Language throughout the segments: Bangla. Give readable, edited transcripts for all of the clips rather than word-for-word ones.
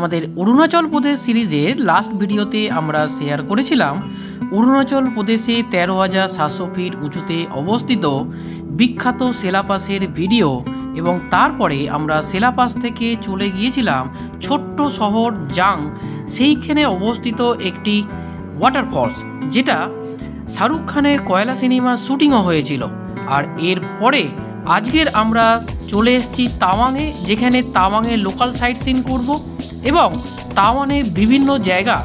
আমাদের অরুণাচল প্রদেশ সিরিজের লাস্ট ভিডিওতে আমরা শেয়ার করেছিলাম অরুণাচল প্রদেশে 13,700 ফিট উঁচুতে অবস্থিত বিখ্যাত সেলাপাসের ভিডিও, এবং তারপরে আমরা সেলাপাস থেকে চলে গিয়েছিলাম ছোট্ট শহর জাং। সেইখানে অবস্থিত একটি ওয়াটারফলস, যেটা শাহরুখ খানের কয়লা সিনেমার শুটিংও হয়েছিল। আর এরপরে আজকের আমরা চলে এসেছি তাওয়াংয়ে, যেখানে তাওয়াংয়ের লোকাল সাইট সিন করব এবং তাওয়াংয়ের বিভিন্ন জায়গা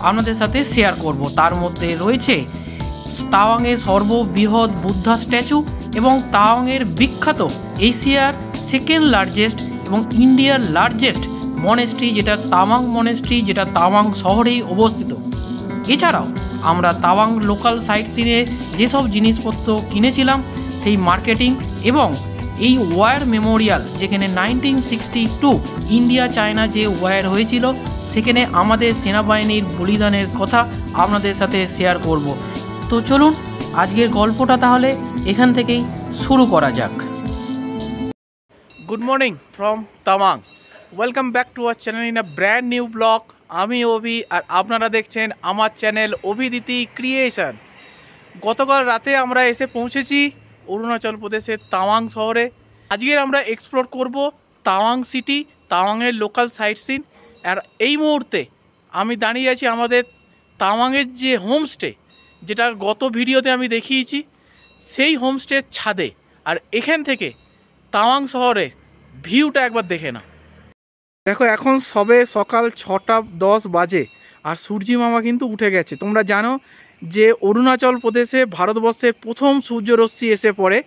আপনাদের সাথে শেয়ার করব। তার মধ্যে রয়েছে তাওয়াংয়ের সর্ববৃহৎ বুদ্ধা স্ট্যাচু এবং তাওয়াংয়ের বিখ্যাত এশিয়ার সেকেন্ড লার্জেস্ট এবং ইন্ডিয়ার লার্জেস্ট মনেস্ট্রি, যেটা তাওয়াং মনেস্ট্রি, যেটা তাওয়াং শহরেই অবস্থিত। এছাড়াও আমরা তাওয়াং লোকাল সাইট সিনে যেসব জিনিসপত্র কিনেছিলাম সেই মার্কেটিং, এবং এই ওয়ার মেমোরিয়াল, যেখানে 1962 ইন্ডিয়া চায়না যে ওয়ার হয়েছিল, সেখানে আমাদের সেনাবাহিনীর বলিদানের কথা আপনাদের সাথে শেয়ার করব। তো চলুন আজকের গল্পটা তাহলে এখান থেকেই শুরু করা যাক। Good morning from Tawang. Welcome back to our channel in a brand new blog. আমি অভি, আর আপনারা দেখছেন আমার চ্যানেল অভিদিতি ক্রিয়েশন। গতকাল রাতে আমরা এসে পৌঁছেছি অরুণাচল প্রদেশের তাওয়াং শহরে। আজকের আমরা এক্সপ্লোর করব তাওয়াং সিটি, তাওয়াংয়ের লোকাল সাইট সিন। আর এই মুহূর্তে আমি দাঁড়িয়ে আছি আমাদের তাওয়াংয়ের যে হোমস্টে, যেটা গত ভিডিওতে আমি দেখিয়েছি, সেই হোমস্টের ছাদে। আর এখান থেকে তাওয়াং শহরের ভিউটা একবার দেখে না। দেখো, এখন সবে সকাল 6:10 বাজে আর সূর্যি মামা কিন্তু উঠে গেছে। তোমরা জানো যে অরুণাচল প্রদেশে ভারতবর্ষের প্রথম সূর্যরশ্মি এসে পড়ে,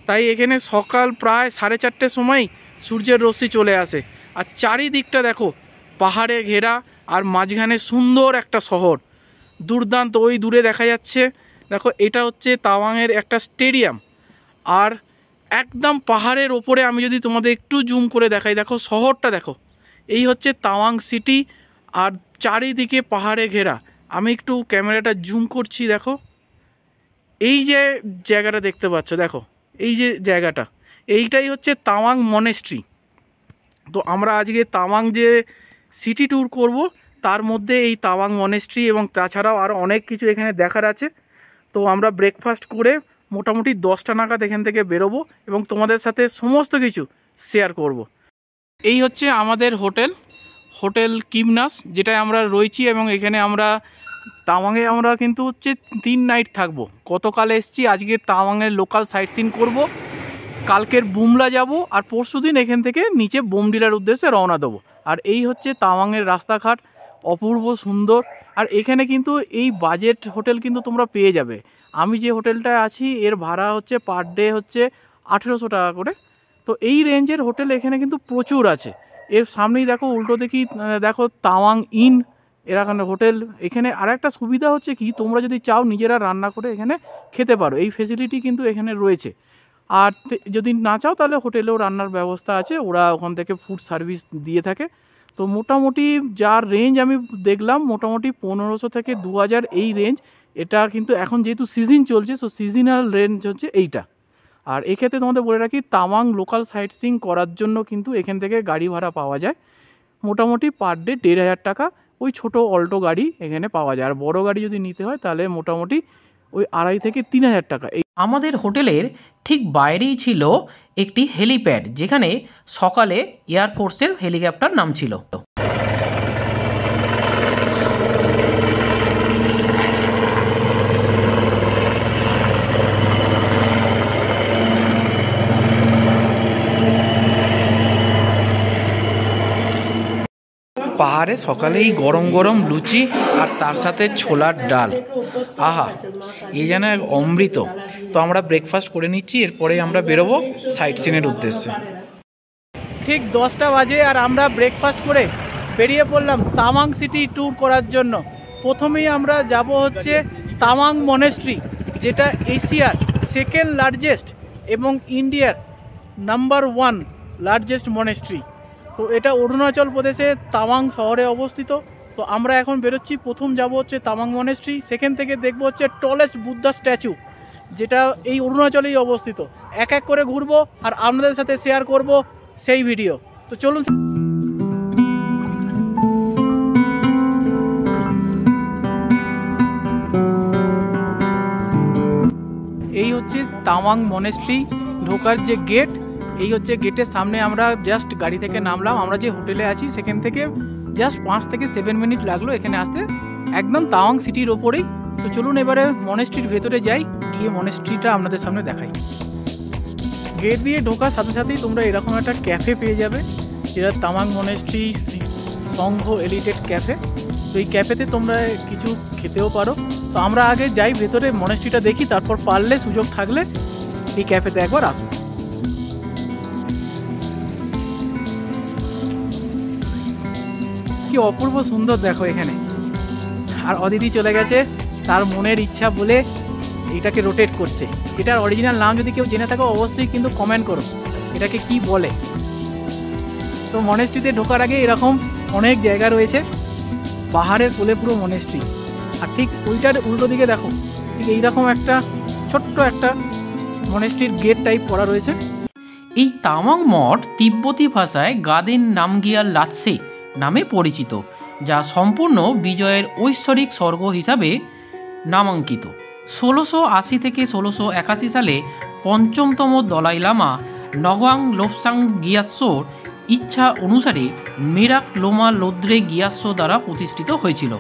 তাই এখানে সকাল প্রায় 4:30 সময় সূর্যের রশ্মি চলে আসে। আর চারিদিকটা দেখো পাহাড়ে ঘেরা, আর মাঝখানে সুন্দর একটা শহর, দুর্দান্ত। ওই দূরে দেখা যাচ্ছে, দেখো এটা হচ্ছে তাওয়াংয়ের একটা স্টেডিয়াম। আর একদম পাহাড়ের ওপরে আমি যদি তোমাদের একটু জুম করে দেখাই, দেখো শহরটা দেখো, এই হচ্ছে তাওয়াং সিটি, আর চারিদিকে পাহাড়ে ঘেরা। আমি একটু ক্যামেরাটা জুম করছি, দেখো এই যে জায়গাটা দেখতে পাচ্ছ, দেখো এই যে জায়গাটা, এইটাই হচ্ছে তাওয়াং মনেস্ট্রি। তো আমরা আজকে তাওয়াং যে সিটি ট্যুর করব, তার মধ্যে এই তাওয়াং মনেস্ট্রি এবং তাছাড়াও আরও অনেক কিছু এখানে দেখার আছে। তো আমরা ব্রেকফাস্ট করে মোটামুটি 10টা নাগাদ এখান থেকে বেরোবো এবং তোমাদের সাথে সমস্ত কিছু শেয়ার করব। এই হচ্ছে আমাদের হোটেল কিমনাস, যেটায় আমরা রয়েছি, এবং এখানে আমরা তাওয়াংয়ে আমরা কিন্তু হচ্ছে 3 নাইট থাকবো। গতকাল এসছি, আজকে তাওয়াংয়ের লোকাল সাইট সিন করবো, কালকের বুমলা যাব, আর পরশুদিন এখান থেকে নিচে বোমডিলার উদ্দেশ্যে রওনা দেবো। আর এই হচ্ছে তাওয়াংয়ের রাস্তাঘাট, অপূর্ব সুন্দর। আর এখানে কিন্তু এই বাজেট হোটেল কিন্তু তোমরা পেয়ে যাবে। আমি যে হোটেলটায় আছি এর ভাড়া হচ্ছে পার ডে হচ্ছে 1800 টাকা করে। তো এই রেঞ্জের হোটেল এখানে কিন্তু প্রচুর আছে। এর সামনেই দেখো, উল্টো দেখি, দেখো তাওয়াং ইন এরকম হোটেল। এখানে আর একটা সুবিধা হচ্ছে কি, তোমরা যদি চাও নিজেরা রান্না করে এখানে খেতে পারো, এই ফেসিলিটি কিন্তু এখানে রয়েছে। আর যদি না চাও তাহলে হোটেলেও রান্নার ব্যবস্থা আছে, ওরা ওখান থেকে ফুড সার্ভিস দিয়ে থাকে। তো মোটামুটি যার রেঞ্জ আমি দেখলাম, মোটামুটি 1500 থেকে 2000 এই রেঞ্জ। এটা কিন্তু এখন যেহেতু সিজন চলছে, সো সিজনাল রেঞ্জ হচ্ছে এইটা। আর এক্ষেত্রে তোমাদের বলে রাখি, তাওয়াং লোকাল সাইট সিং করার জন্য কিন্তু এখান থেকে গাড়ি ভাড়া পাওয়া যায় মোটামুটি পার ডে 1500 টাকা। ওই ছোটো অল্টো গাড়ি এখানে পাওয়া যায়, আর বড় গাড়ি যদি নিতে হয় তাহলে মোটামুটি ওই 2500 থেকে 3000 টাকা। আমাদের হোটেলের ঠিক বাইরেই ছিল একটি হেলিপ্যাড, যেখানে সকালে এয়ারফোর্সের হেলিকপ্টার নামছিল। পাহাড়ে সকালেই গরম গরম লুচি আর তার সাথে ছোলার ডাল, আহা, এই যেন এক অমৃত। তো আমরা ব্রেকফাস্ট করে নিচ্ছি, এরপরে আমরা বেরোবো সাইট সিনের উদ্দেশ্যে। ঠিক 10টা বাজে আর আমরা ব্রেকফাস্ট করে বেরিয়ে পড়লাম তাওয়াং সিটি ট্যুর করার জন্য। প্রথমেই আমরা যাব হচ্ছে তাওয়াং মনেস্ট্রি, যেটা এশিয়ার সেকেন্ড লার্জেস্ট এবং ইন্ডিয়ার নাম্বার 1 লার্জেস্ট মনেস্ট্রি। তো এটা অরুণাচল প্রদেশে তাওয়াং শহরে অবস্থিত। তো আমরা এখন বেরোচ্ছি, প্রথম যাব হচ্ছে তাওয়াং মনেস্ট্রি, সেখান থেকে দেখব হচ্ছে টলেস্ট বুদ্ধা স্ট্যাচু, যেটা এই অরুণাচলেই অবস্থিত। এক এক করে ঘুরবো আর আপনাদের সাথে শেয়ার করব সেই ভিডিও। তো চলুন। হচ্ছে তাওয়াং মনেস্ট্রি ঢোকার যে গেট। এই হচ্ছে গেটের সামনে আমরা জাস্ট গাড়ি থেকে নামলাম। আমরা যে হোটেলে আছি সেখান থেকে জাস্ট 5 থেকে 7 মিনিট লাগলো এখানে আসতে, একদম তাওয়াং সিটির ওপরেই। তো চলুন এবারে মনেস্ট্রির ভেতরে যাই, গিয়ে মনেস্ট্রিটা আপনাদের সামনে দেখাই। গেট দিয়ে ঢোকার সাথে সাথেই তোমরা এরকম একটা ক্যাফে পেয়ে যাবে, যেটা তাওয়াং মনেস্ট্রি সংঘ এলিটেড ক্যাফে। তো এই ক্যাফেতে তোমরা কিছু খেতেও পারো। তো আমরা আগে যাই ভেতরে, মনেস্ট্রিটা দেখি, তারপর পারলে সুযোগ থাকলে এই ক্যাফেতে একবার আসবো। কি অপূর্ব সুন্দর দেখো এখানে। আর অদিতি চলে গেছে তার মনের ইচ্ছা বলে এটাকে রোটেট করছে। এটার অরিজিনাল নাম যদি কেউ জেনে থাকো অবশ্যই কিন্তু কমেন্ট করো এটাকে কি বলে। তো মনেস্ট্রিতে ঢোকার আগে এরকম অনেক জায়গা রয়েছে, পাহাড়ের কোলে পুরো মনেস্ট্রি। আর ঠিক ওইটার উল্টো দিকে দেখো, ঠিক এইরকম একটা ছোট্ট একটা মনেস্ট্রির গেট টাইপ করা রয়েছে। এই তাওয়াং মঠ তিব্বতী ভাষায় গাদেন নামগিয়াল লাৎসে নামে পরিচিত, যা সম্পূর্ণ বিজয়ের ঐশ্বরিক স্বর্গ হিসাবে নামাঙ্কিত। 1680 থেকে 1681 সালে পঞ্চমতম দলাই লামা নগাং লোপসাং গিয়াৎসোর ইচ্ছা অনুসারে মেরাক লোমা লোদ্রে গিয়াৎসো দ্বারা প্রতিষ্ঠিত হয়েছিল।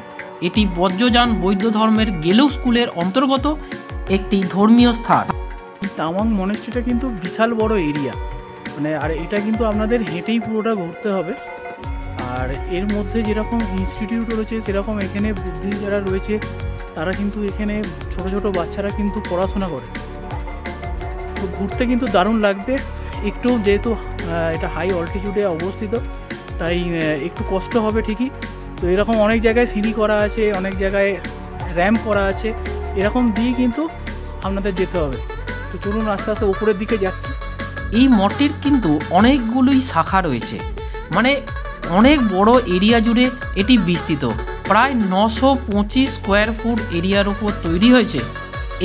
এটি বজ্রযান বৌদ্ধ ধর্মের গেলেউ স্কুলের অন্তর্গত একটি ধর্মীয় স্থান। তাওয়াং মনেস্ট্রিটা কিন্তু বিশাল বড় এরিয়া, মানে আর এটা কিন্তু আপনাদের হেঁটেই পুরোটা ঘুরতে হবে। আর এর মধ্যে যেরকম ইনস্টিটিউট রয়েছে সেরকম এখানে বুদ্ধিস্ট যারা রয়েছে তারা কিন্তু এখানে ছোট ছোট বাচ্চারা কিন্তু পড়াশোনা করে। তো ঘুরতে কিন্তু দারুণ লাগবে একটু, যেহেতু এটা হাই অল্টিটিউডে অবস্থিত তাই একটু কষ্ট হবে ঠিকই। তো এরকম অনেক জায়গায় সিঁড়ি করা আছে, অনেক জায়গায় র্যাম্প করা আছে, এরকম দিয়ে কিন্তু আপনাদের যেতে হবে। তো চলুন আস্তে আস্তে উপরের দিকে যাচ্ছি। এই মঠের কিন্তু অনেকগুলোই শাখা রয়েছে, মানে অনেক বড় এরিয়া জুড়ে এটি বিস্তৃত। প্রায় 925 স্কোয়ার ফুট এরিয়ার উপর তৈরি হয়েছে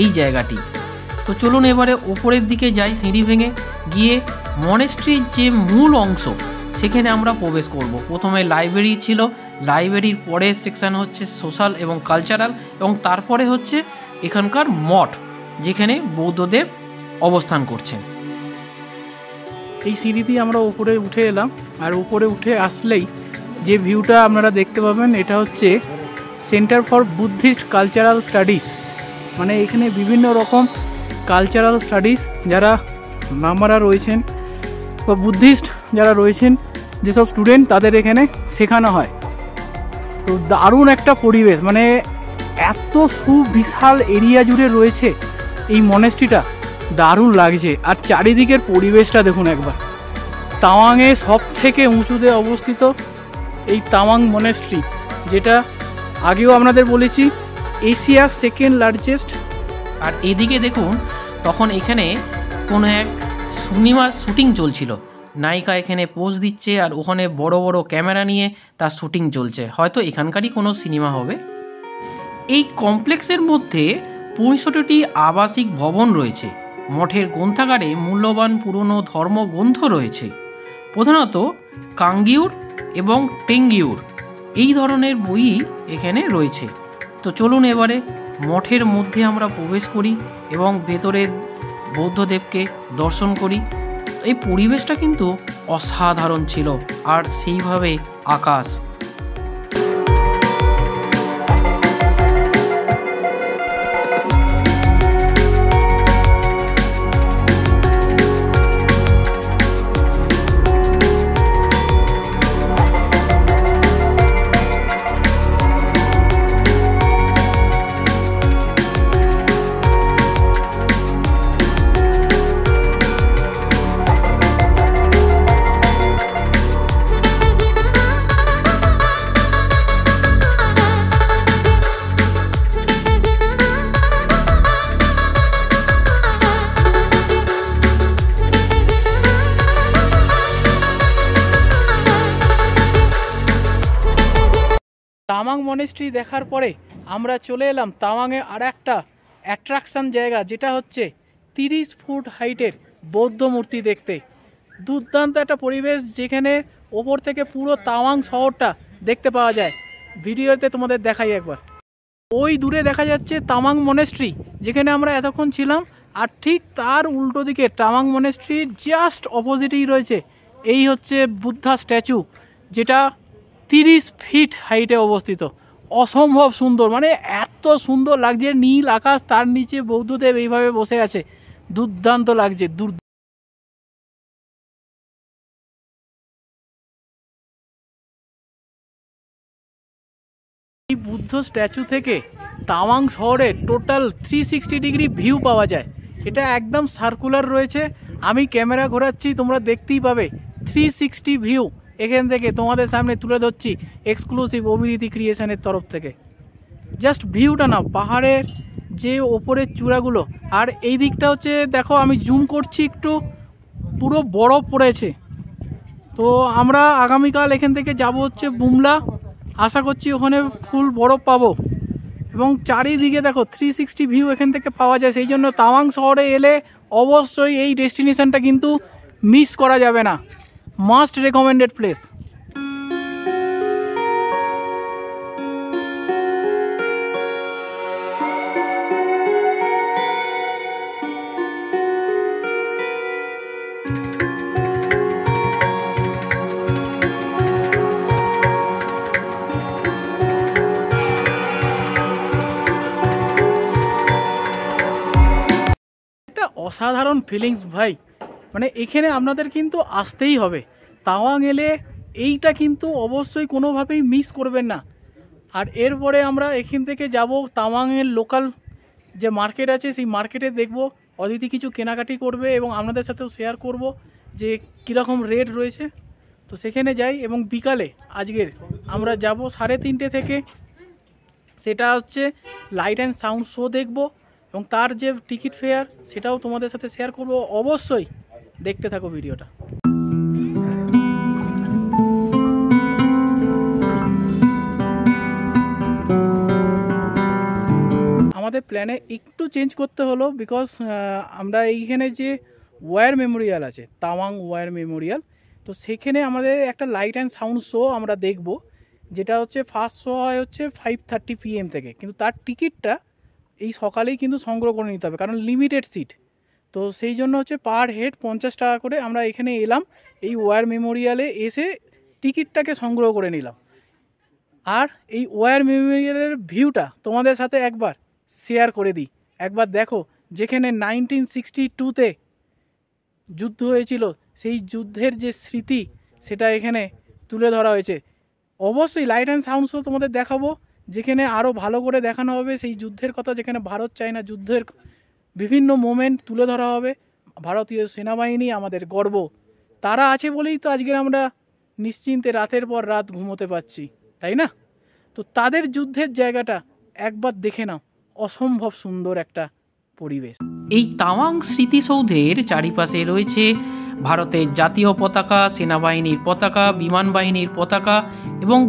এই জায়গাটি। তো চলুন এবারে ওপরের দিকে যাই, সিঁড়ি ভেঙে গিয়ে মনেস্ট্রির যে মূল অংশ সেখানে আমরা প্রবেশ করব। প্রথমে লাইব্রেরি ছিল, লাইব্রেরির পরের সেকশন হচ্ছে সোশ্যাল এবং কালচারাল, এবং তারপরে হচ্ছে এখানকার মঠ যেখানে বৌদ্ধদেব অবস্থান করছেন। এই সিঁড়ি দিয়ে আমরা উপরে উঠে এলাম, আর উপরে উঠে আসলেই যে ভিউটা আপনারা দেখতে পাবেন এটা হচ্ছে centre for Buddhist cultural studies. মানে এখানে বিভিন্ন রকম কালচারাল স্টাডিজ যারা মামারা রয়েছেন বা বুদ্ধিস্ট যারা রয়েছেন যেসব স্টুডেন্ট তাদের এখানে শেখানো হয়। তো দারুণ একটা পরিবেশ, মানে এত সুবিশাল এরিয়া জুড়ে রয়েছে এই মনেস্ট্রিটা, দারুণ লাগছে। আর চারিদিকের পরিবেশটা দেখুন একবার। তাওয়াংয়ে সব থেকে উঁচুতে অবস্থিত এই তাওয়াং মনেস্ট্রি, যেটা আগেও আপনাদের বলেছি এশিয়ার সেকেন্ড লার্জেস্ট। আর এদিকে দেখুন, তখন এখানে কোনো এক সিনেমার শুটিং চলছিল, নায়িকা এখানে পোজ দিচ্ছে আর ওখানে বড় বড় ক্যামেরা নিয়ে তার শুটিং চলছে, হয়তো এখানকারই কোনো সিনেমা হবে। এই কমপ্লেক্সের মধ্যে 65টি আবাসিক ভবন রয়েছে। মঠের গ্রন্থাগারে মূল্যবান পুরনো ধর্মগ্রন্থ রয়েছে, প্রধানত কাঙ্গিউর এবং টেঙ্গিউর এই ধরনের বই এখানে রয়েছে। তো চলুন এবারে মঠের মধ্যে আমরা প্রবেশ করি এবং ভেতরের বৌদ্ধদেবকে দর্শন করি। এই পরিবেশটা কিন্তু অসাধারণ ছিল, আর সেইভাবে আকাশ। তাওয়াং মনেস্ট্রি দেখার পরে আমরা চলে এলাম তাওয়াংয়ে আর একটা অ্যাট্রাকশান জায়গা, যেটা হচ্ছে 30 ফুট হাইটের বৌদ্ধ মূর্তি দেখতে। দুর্দান্ত একটা পরিবেশ, যেখানে ওপর থেকে পুরো তাওয়াং শহরটা দেখতে পাওয়া যায়। ভিডিওতে তোমাদের দেখাই একবার। ওই দূরে দেখা যাচ্ছে তাওয়াং মনেস্ট্রি, যেখানে আমরা এতক্ষণ ছিলাম। আর ঠিক তার উল্টো দিকে তাওয়াং মনেস্ট্রির জাস্ট অপোজিটেই রয়েছে এই হচ্ছে বুদ্ধা স্ট্যাচু, যেটা 30 ফিট হাইটে অবস্থিত। অসম্ভব সুন্দর, মানে এত সুন্দর লাগছে, নীল আকাশ, তার নিচে বৌদ্ধদেব এইভাবে বসে আছে, দুর্দান্ত লাগছে। এই বুদ্ধ স্ট্যাচু থেকে তাওয়াং শহরে টোটাল 360 ডিগ্রি ভিউ পাওয়া যায়। এটা একদম সার্কুলার রয়েছে, আমি ক্যামেরা ঘোরাচ্ছি, তোমরা দেখতেই পাবে 360 ভিউ এখান থেকে তোমাদের সামনে তুলে ধরছি এক্সক্লুসিভ অভিনীতি ক্রিয়েশনের তরফ থেকে। জাস্ট ভিউটা না, পাহাড়ের যে ওপরের চূড়াগুলো, আর এই দিকটা হচ্ছে দেখো, আমি জুম করছি একটু, পুরো বরফ পড়েছে। তো আমরা আগামীকাল এখান থেকে যাব হচ্ছে বুমলা, আশা করছি ওখানে ফুল বরফ পাবো। এবং চারিদিকে দেখো 360 ভিউ এখান থেকে পাওয়া যায়। সেই জন্য তাওয়াং শহরে এলে অবশ্যই এই ডেস্টিনেশনটা কিন্তু মিস করা যাবে না, মাস্ট রেকমেন্ডেড প্লেস। অসাধারণ ফিলিংস ভাই, মানে এখানে আপনাদের কিন্তু আসতেই হবে। তাওয়াং এলে এইটা কিন্তু অবশ্যই কোনোভাবেই মিস করবেন না। আর এরপরে আমরা এখান থেকে যাব তাওয়াংয়ের লোকাল যে মার্কেট আছে, সেই মার্কেটে দেখব, অদিতি কিছু কেনাকাটি করবে এবং আপনাদের সাথেও শেয়ার করব যে কীরকম রেট রয়েছে। তো সেখানে যাই এবং বিকালে আজকের আমরা যাব 3:30 থেকে, সেটা হচ্ছে লাইট অ্যান্ড সাউন্ড শো দেখব এবং তার যে টিকিট ফেয়ার সেটাও তোমাদের সাথে শেয়ার করব। অবশ্যই দেখতে থাকো ভিডিওটা। আমাদের প্ল্যানে একটু চেঞ্জ করতে হলো, বিকজ আমরা এইখানে যে ওয়ার মেমোরিয়াল আছে, তাওয়াং ওয়ার মেমোরিয়াল, তো সেখানে আমাদের একটা লাইট অ্যান্ড সাউন্ড শো আমরা দেখব, যেটা হচ্ছে ফার্স্ট শো হয় হচ্ছে 5:30 PM থেকে, কিন্তু তার টিকিটটা এই সকালেই কিন্তু সংগ্রহ করে নিতে হবে, কারণ লিমিটেড সিট। তো সেই জন্য হচ্ছে পার হেড 50 টাকা করে আমরা এখানে এলাম, এই ওয়ার মেমোরিয়ালে এসে টিকিটটাকে সংগ্রহ করে নিলাম। আর এই ওয়ার মেমোরিয়ালের ভিউটা তোমাদের সাথে একবার শেয়ার করে দিই। একবার দেখো, যেখানে 1962-তে যুদ্ধ হয়েছিল, সেই যুদ্ধের যে স্মৃতি সেটা এখানে তুলে ধরা হয়েছে। অবশ্যই লাইট অ্যান্ড সাউন্ড শো তোমাদের দেখাবো, যেখানে আরও ভালো করে দেখানো হবে সেই যুদ্ধের কথা, যেখানে ভারত চায়না যুদ্ধের বিভিন্ন মোমেন্ট তুলে ধরা হবে। ভারতীয় সেনাবাহিনী আমাদের গর্ব, তারা আছে বলেই তো আজকের আমরা নিশ্চিন্তে রাতের পর রাত ঘুমোতে পারছি, তাই না? তো তাদের যুদ্ধের জায়গাটা একবার দেখে নাও, অসম্ভব সুন্দর একটা পরিবেশ। এই তাওয়াং স্মৃতিসৌধের চারিপাশে রয়েছে ভারতের জাতীয় পতাকা, সেনাবাহিনীর পতাকা, বিমান বাহিনীর পতাকা এবং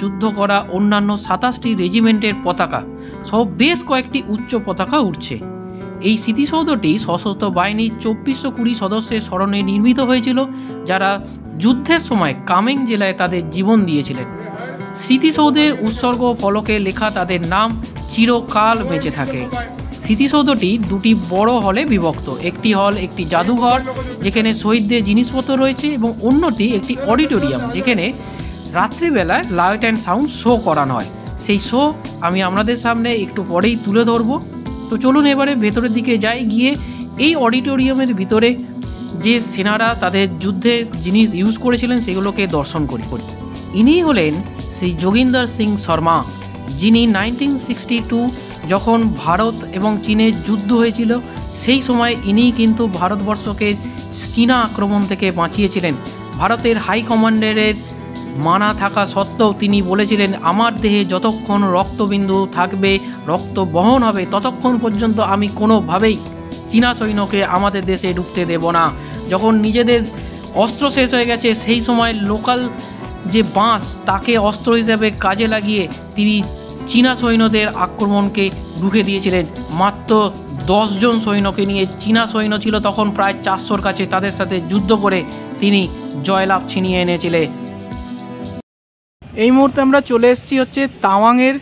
যুদ্ধ করা অন্যান্য 27টি রেজিমেন্টের পতাকা সহ বেশ কয়েকটি উচ্চ পতাকা উঠছে। এই স্মৃতিসৌধটি সশস্ত্র বাহিনীর 2420 সদস্যের স্মরণে নির্মিত হয়েছিল, যারা যুদ্ধের সময় কামেং জেলায় তাদের জীবন দিয়েছিলেন। স্মৃতিসৌধের উৎসর্গ ফলকে লেখা তাদের নাম চিরকাল বেঁচে থাকে। স্মৃতিসৌধটি দুটি বড় হলে বিভক্ত, একটি হল একটি জাদুঘর যেখানে শহীদদের জিনিসপত্র রয়েছে এবং অন্যটি একটি অডিটোরিয়াম যেখানে রাত্রিবেলায় লাইট অ্যান্ড সাউন্ড শো করানো হয়। সেই শো আমি আপনাদের সামনে একটু পরেই তুলে ধরবো। তো চলুন এবারে ভেতরের দিকে যাই, গিয়ে এই অডিটোরিয়ামের ভিতরে যে সেনারা তাদের যুদ্ধের জিনিস ইউজ করেছিলেন সেগুলোকে দর্শন করি। ইনিই হলেন শ্রী যোগিন্দর সিং শর্মা, যিনি 1962 যখন ভারত এবং চীনের যুদ্ধ হয়েছিল সেই সময় ইনিই কিন্তু ভারতবর্ষকে চীনা আক্রমণ থেকে বাঁচিয়েছিলেন। ভারতের হাই কমান্ডারের মানা থাকা সত্ত্বেও তিনি বলেছিলেন, আমার দেহে যতক্ষণ রক্তবিন্দু থাকবে, রক্ত বহন হবে, ততক্ষণ পর্যন্ত আমি কোনোভাবেই চীনা সৈন্যকে আমাদের দেশে ঢুকতে দেব না। যখন নিজেদের অস্ত্র শেষ হয়ে গেছে সেই সময় লোকাল যে বাঁশ তাকে অস্ত্র হিসেবে কাজে লাগিয়ে তিনি চীনা সৈন্যদের আক্রমণকে রুখে দিয়েছিলেন। মাত্র 10 জন সৈন্যকে নিয়ে, চীনা সৈন্য ছিল তখন প্রায় 400-র কাছে, তাদের সাথে যুদ্ধ করে তিনি জয়লাভ ছিনিয়ে এনেছিলেন। এই মুহূর্তে আমরা চলে এসেছি হচ্ছে তাওয়াংয়ের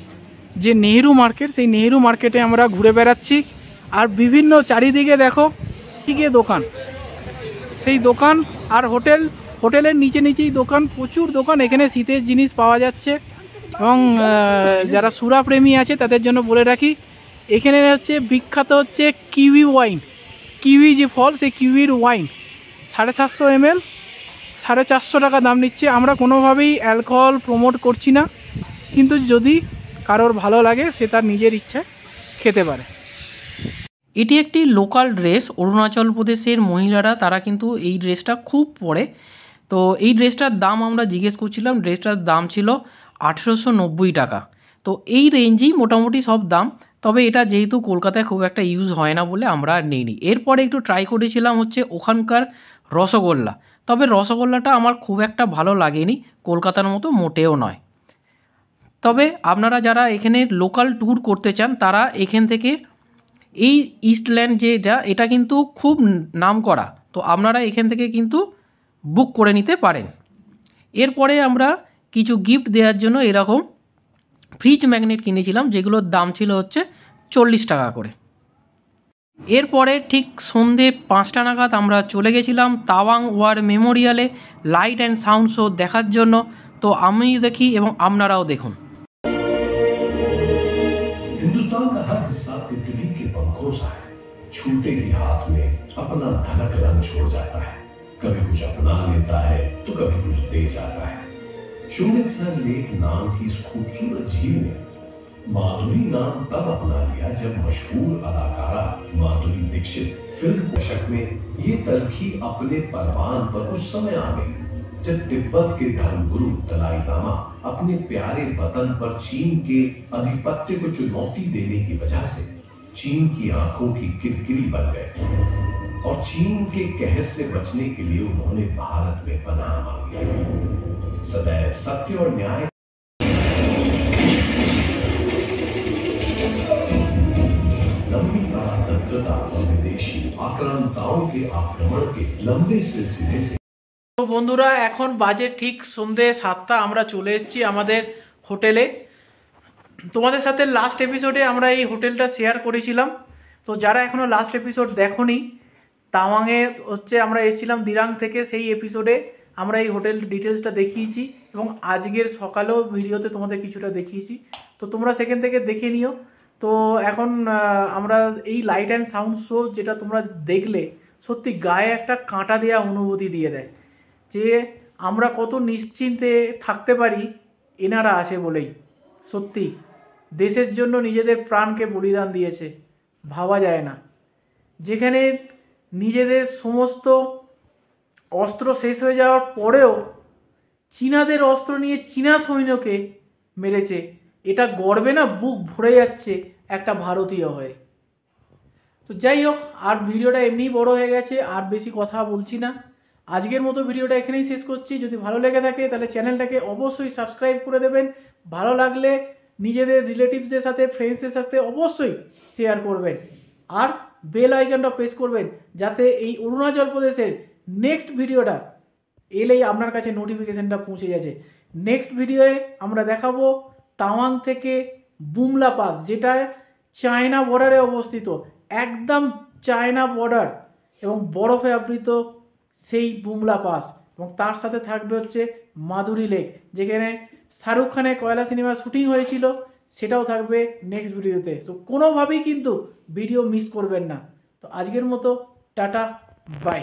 যে নেহেরু মার্কেট, সেই নেহেরু মার্কেটে আমরা ঘুরে বেড়াচ্ছি। আর বিভিন্ন চারিদিকে দেখো দিকে দোকান, সেই দোকান আর হোটেলের নিচেই দোকান, প্রচুর দোকান। এখানে শীতের জিনিস পাওয়া যাচ্ছে এবং যারা সুরা প্রেমী আছে তাদের জন্য বলে রাখি, এখানে হচ্ছে বিখ্যাত হচ্ছে কিউই ওয়াইন, কিউই যে ফল সেই কিউইর ওয়াইন 750 ml 450 টাকা দাম নিচ্ছে। আমরা কোনোভাবেই অ্যালকোহল প্রমোট করছি না, কিন্তু যদি কারোর ভালো লাগে সে তার নিজের ইচ্ছায় খেতে পারে। এটি একটি লোকাল ড্রেস, অরুণাচল প্রদেশের মহিলারা তারা কিন্তু এই ড্রেসটা খুব পরে। তো এই ড্রেসটার দাম আমরা জিজ্ঞেস করছিলাম, ড্রেসটার দাম ছিল 1890 টাকা। তো এই রেঞ্জেই মোটামুটি সব দাম, তবে এটা যেহেতু কলকাতায় খুব একটা ইউজ হয় না বলে আমরা আর নিইনি। এরপরে একটু ট্রাই করেছিলাম হচ্ছে ওখানকার রসগোল্লা, তবে রসগোল্লাটা আমার খুব একটা ভালো লাগেনি, কলকাতার মতো মোটেও নয়। তবে আপনারা যারা এখানে লোকাল ট্যুর করতে চান তারা এখান থেকে এই ইস্টল্যান্ড যেটা, এটা কিন্তু খুব নাম করা, তো আপনারা এখান থেকে কিন্তু বুক করে নিতে পারেন। এরপরে আমরা কিছু গিফট দেওয়ার জন্য এরকম ফ্রিজ ম্যাগনেট কিনেছিলাম, যেগুলোর দাম ছিল হচ্ছে 40 টাকা করে। এরপরে ঠিক সন্ধে 5টা নাগাদ আমরা চলে গেছিলাম তাওয়াং ওয়ার মেমোরিয়ালে লাইট অ্যান্ড সাউন্ড শো দেখার জন্য। তো আমি দেখি এবং আপনারাও দেখুন। हिंदुस्तान का हर हिस्सा तितली के पंखों सा है, छूते ही हाथ में अपना धड़क रंग छोड़ जाता है। कभी कुछ अपना लेता है तो कभी कुछ दे जाता है। शुंगेत्सर लेक नाम की इस खूबसूरत झील ने माधुरी नाम तब अपना लिया जब मशहूर अदाकारा माधुरी दीक्षित फिल्म दशक में ये तलखी अपने परवान पर उस समय आ गई जब तिब्बत के धर्मगुरु दलाई लामा अपने प्यारे वतन पर चीन के आधिपत्य को चुनौती देने की वजह से चीन की आंखों की किरकिरी बन गए और चीन के कहर से बचने के लिए उन्होंने भारत में पनाह मांगी। सदैव सत्य और न्याय लंबी परातंत्रता और विदेशी आक्रांताओं के आक्रमण के लंबे सिलसिले से। তো বন্ধুরা, এখন বাজে ঠিক সন্ধে 7টা, আমরা চলে এসেছি আমাদের হোটেলে। তোমাদের সাথে লাস্ট এপিসোডে আমরা এই হোটেলটা শেয়ার করেছিলাম। তো যারা এখনও লাস্ট এপিসোড দেখোনি, তাওয়াংয়ে হচ্ছে আমরা এসেছিলাম দিরাং থেকে, সেই এপিসোডে আমরা এই হোটেল ডিটেলসটা দেখিয়েছি এবং আজকের সকালেও ভিডিওতে তোমাদের কিছুটা দেখিয়েছি, তো তোমরা সেখান থেকে দেখে নিও। তো এখন আমরা এই লাইট অ্যান্ড সাউন্ড শো যেটা তোমরা দেখলে, সত্যি গায়ে একটা কাঁটা দেওয়া অনুভূতি দিয়ে দেয় যে আমরা কত নিশ্চিন্তে থাকতে পারি এনারা আছে বলেই। সত্যি দেশের জন্য নিজেদের প্রাণকে বলিদান দিয়েছে, ভাবা যায় না। যেখানে নিজেদের সমস্ত অস্ত্র শেষ হয়ে যাওয়ার পরেও চীনাদের অস্ত্র নিয়ে চীনা সৈন্যকে মেরেছে, এটা গর্বে না বুক ভরে যাচ্ছে একটা ভারতীয় হয়ে। তো যাই হোক, আর ভিডিওটা এমনিই বড় হয়ে গেছে, আর বেশি কথা বলছি না। আজকের মতো ভিডিওটা এখানেই শেষ করছি। যদি ভালো লেগে থাকে তাহলে চ্যানেলটাকে অবশ্যই সাবস্ক্রাইব করে দেবেন, ভালো লাগলে নিজেদের রিলেটিভসদের সাথে ফ্রেন্ডসদের সাথে অবশ্যই শেয়ার করবেন, আর বেল আইকনটা প্রেস করবেন যাতে এই অরুণাচল প্রদেশের নেক্সট ভিডিওটা এলেই আপনার কাছে নোটিফিকেশানটা পৌঁছে যাচ্ছে। নেক্সট ভিডিওয়ে আমরা দেখাবো তাওয়াং থেকে বুমলা পাস, যেটা চায়না বর্ডারে অবস্থিত, একদম চায়না বর্ডার এবং বরফে আবৃত সেই বুমলা পাস, এবং তার সাথে থাকবে হচ্ছে মাধুরী লেক, যেখানে শাহরুখ খানের কয়লা সিনেমা শুটিং হয়েছিল, সেটাও থাকবে নেক্সট ভিডিওতে। সো কোনোভাবেই কিন্তু ভিডিও মিস করবেন না। তো আজকের মতো টাটা, বাই।